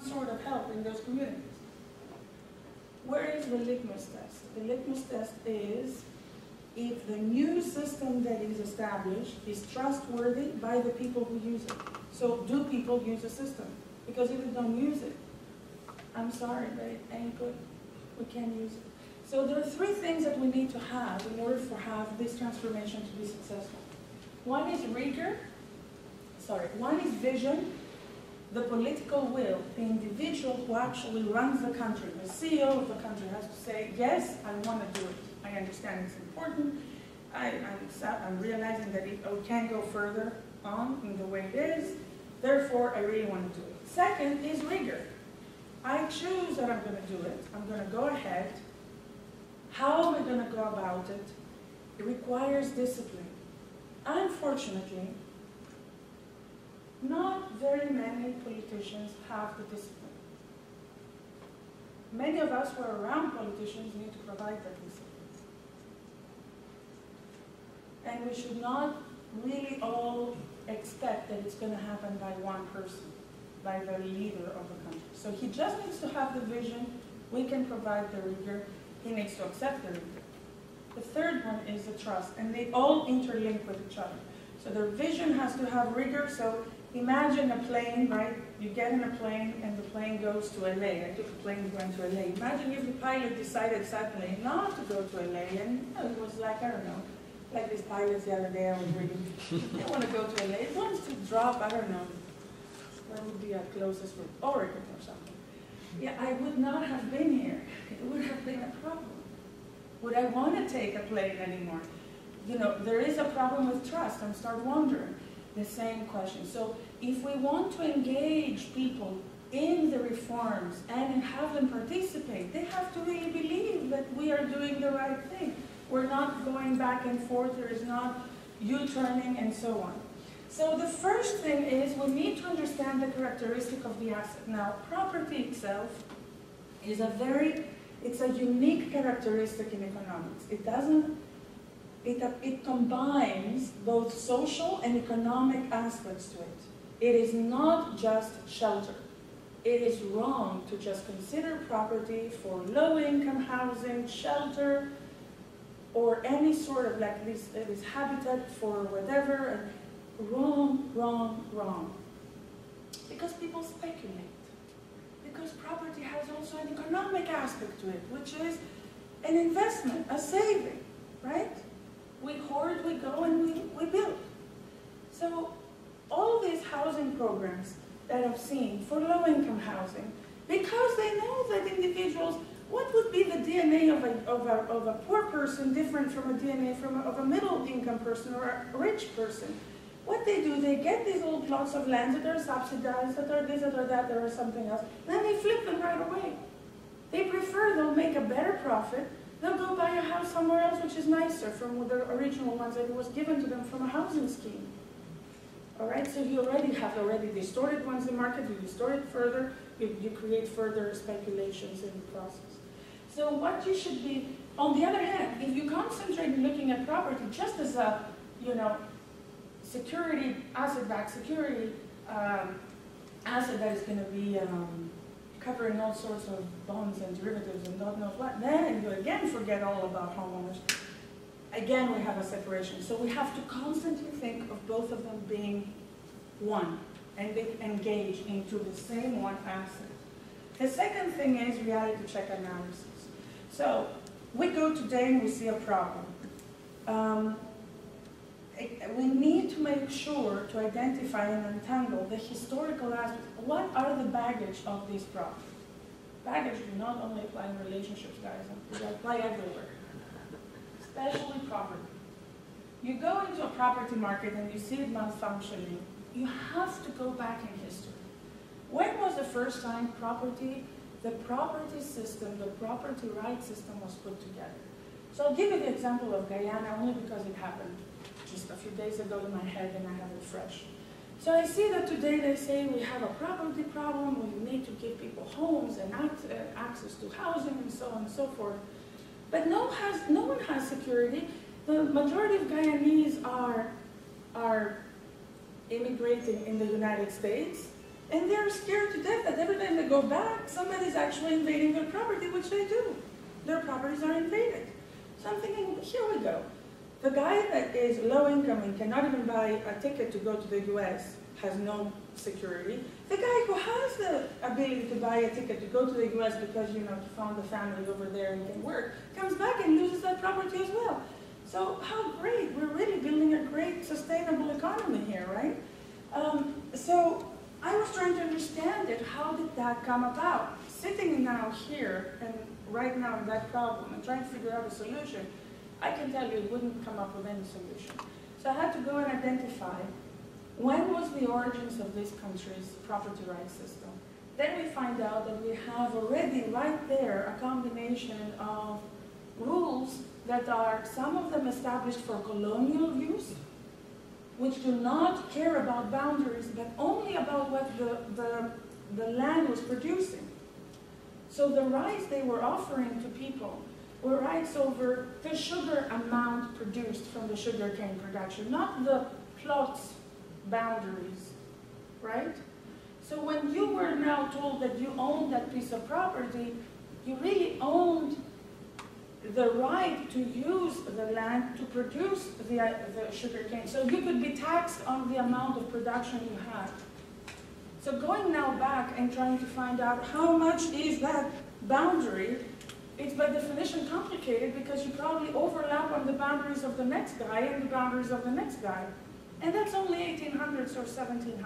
sort of help in those communities. Where is the litmus test? The litmus test is if the new system that is established is trustworthy by the people who use it. So do people use the system? Because if they don't use it, I'm sorry, but it ain't good. We can't use it. So there are three things that we need to have in order to have this transformation to be successful. One is rigor. One is vision, the political will, the individual who actually runs the country. The CEO of the country has to say, yes, I want to do it. I understand it's important. I'm realizing that we can't go further on in the way it is. Therefore, I really want to do it. Second is rigor. I choose that I'm going to do it. I'm going to go ahead. How am I going to go about it? It requires discipline. Unfortunately, not very many politicians have the discipline. Many of us who are around politicians need to provide that discipline. And we should not really all expect that it's going to happen by one person, by the leader of the country. So he just needs to have the vision. We can provide the rigor. He needs to accept the rigor. The third one is the trust, and they all interlink with each other. So their vision has to have rigor. So imagine a plane, right? You get in a plane and the plane goes to LA. I took a plane going to LA. Imagine if the pilot decided suddenly not to go to LA, and it was like, I don't know, like these pilots the other day I was reading. They want to go to LA. It wants to drop, I don't know, where would be our closest route? Oregon or something. Yeah, I would not have been here. It would have been a problem. Would I want to take a plane anymore? You know, there is a problem with trust and start wondering. The same question. So if we want to engage people in the reforms and have them participate, they have to really believe that we are doing the right thing. We're not going back and forth, there is not U-turning and so on. So the first thing is we need to understand the characteristic of the asset. Now, property itself is it's a unique characteristic in economics. It combines both social and economic aspects to it. It is not just shelter. It is wrong to just consider property for low-income housing, shelter, or any sort of like this habitat for whatever. Wrong, wrong, wrong. Because people speculate. Because property has also an economic aspect to it, which is an investment, a saving, right? We hoard, we go, and we build. So all these housing programs that I've seen for low-income housing, because they know that individuals, what would be the DNA of a poor person different from a DNA of a middle-income person or a rich person? What they do, they get these little plots of land that are subsidized, that are this, that are that, or something else, then they flip them right away. They prefer, they'll make a better profit, they'll go buy a house somewhere else which is nicer from the original ones that was given to them from a housing scheme. All right, so you already have distorted ones in the market, you distort it further, you create further speculations in the process. So what you should be, on the other hand, if you concentrate on looking at property just as a, security, asset-backed security, asset that is going to be covering all sorts of bonds and derivatives and God knows what, then you again forget all about homeowners. Again, we have a separation. So we have to constantly think of both of them being one and they engage into the same one asset. The second thing is reality check analysis. So we go today and we see a problem. We need to make sure to identify and untangle the historical aspects. What are the baggage of these problems? Baggage do not only apply in relationships, guys. They apply everywhere, especially property. You go into a property market and you see it malfunctioning, you have to go back in history. When was the first time the property system, the property rights system was put together? So I'll give you the example of Guyana only because it happened just a few days ago in my head and I have it fresh. So I see that today they say we have a property problem, we need to give people homes and access to housing and so on and so forth. But no one has security. The majority of Guyanese are immigrating in the United States. And they're scared to death that every time they go back, somebody's actually invading their property, which they do. Their properties are invaded. So I'm thinking, here we go. The guy that is low income and cannot even buy a ticket to go to the US has no security. The guy who has the ability to buy a ticket to go to the US because, you know, he found a family over there and can work, comes back and loses that property as well. So how great. We're really building a great sustainable economy here, right? So I was trying to understand it. How did that come about? Sitting now here and right now in that problem and trying to figure out a solution, I can tell you it wouldn't come up with any solution. So I had to go and identify when was the origins of this country's property rights system. Then we find out that we have already right there a combination of rules that are, some of them established for colonial use, which do not care about boundaries, but only about what the land was producing. So the rights they were offering to people were rights over the sugar amount produced from the sugarcane production, not the plot's boundaries, right? So when you were now told that you owned that piece of property, you really owned the right to use the land to produce the sugarcane. So you could be taxed on the amount of production you had. So going now back and trying to find out how much is that boundary, it's by definition complicated because you probably overlap on the boundaries of the next guy and the boundaries of the next guy. And that's only 1800s or 1700s.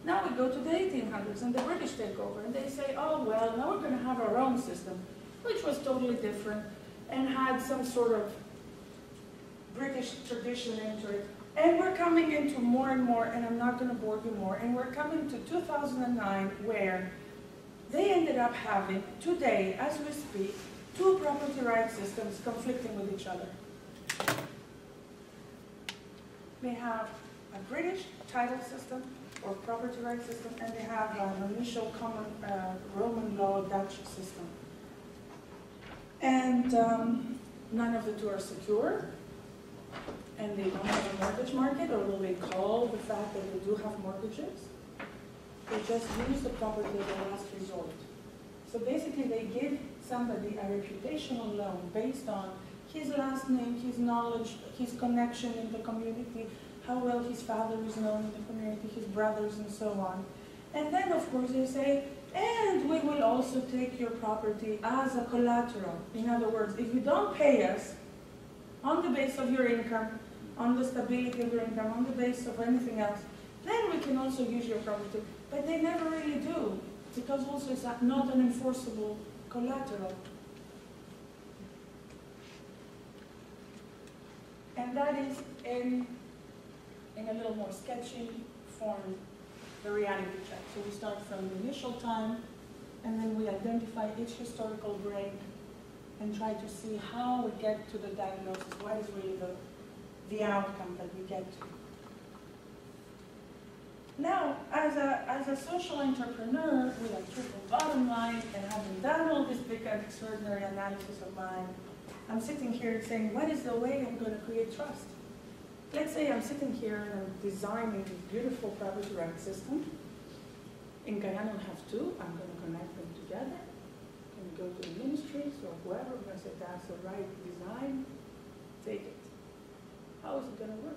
Now we go to the 1800s and the British take over and they say, oh well, now we're going to have our own system, which was totally different and had some sort of British tradition into it. And we're coming into more and more, and I'm not going to bore you more, and we're coming to 2009 where they ended up having, today, as we speak, two property rights systems conflicting with each other. They have a British title system, or property rights system, and they have an initial common Roman law Dutch system. And none of the two are secure, and they don't have a mortgage market, or will they call the fact that they do have mortgages? They just use the property as a last resort. So basically they give somebody a reputational loan based on his last name, his knowledge, his connection in the community, how well his father is known in the community, his brothers, and so on. And then, of course, they say, and we will also take your property as a collateral. In other words, if you don't pay us on the base of your income, on the stability of your income, on the base of anything else, then we can also use your property. But they never really do, because also it's not an enforceable collateral. And that is, in a little more sketchy form, the reality check. So we start from the initial time, and then we identify each historical break and try to see how we get to the diagnosis, what is really the outcome that we get to. Now, as a social entrepreneur with a triple bottom line and having done all this big and extraordinary analysis of mine, I'm sitting here saying, what is the way I'm going to create trust? Let's say I'm sitting here and I'm designing this beautiful property rights system. In Guyana we have two. I'm going to connect them together. I'm going to go to the ministries or whoever. I'm going to say, that's the right design. Take it. How is it going to work?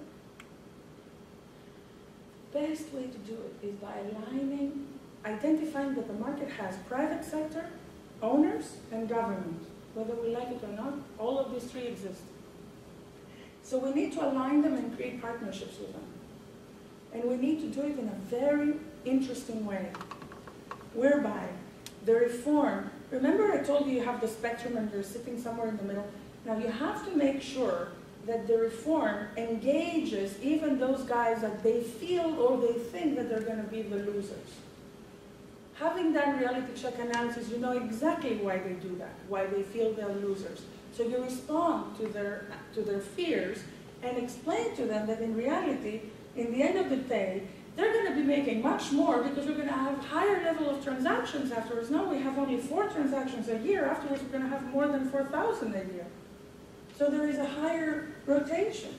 Best way to do it is by aligning, identifying that the market has private sector, owners, and government. Whether we like it or not, all of these three exist. So we need to align them and create partnerships with them. And we need to do it in a very interesting way, whereby the reform, remember I told you you have the spectrum and you're sitting somewhere in the middle. Now you have to make sure that the reform engages even those guys that they feel or they think that they're going to be the losers. Having done reality check analysis, you know exactly why they do that, why they feel they're losers. So you respond to their fears and explain to them that in reality, in the end of the day, they're going to be making much more because we're going to have higher level of transactions afterwards. No, we have only 4 transactions a year. Afterwards, we're going to have more than 4,000 a year. So there is a higher rotation.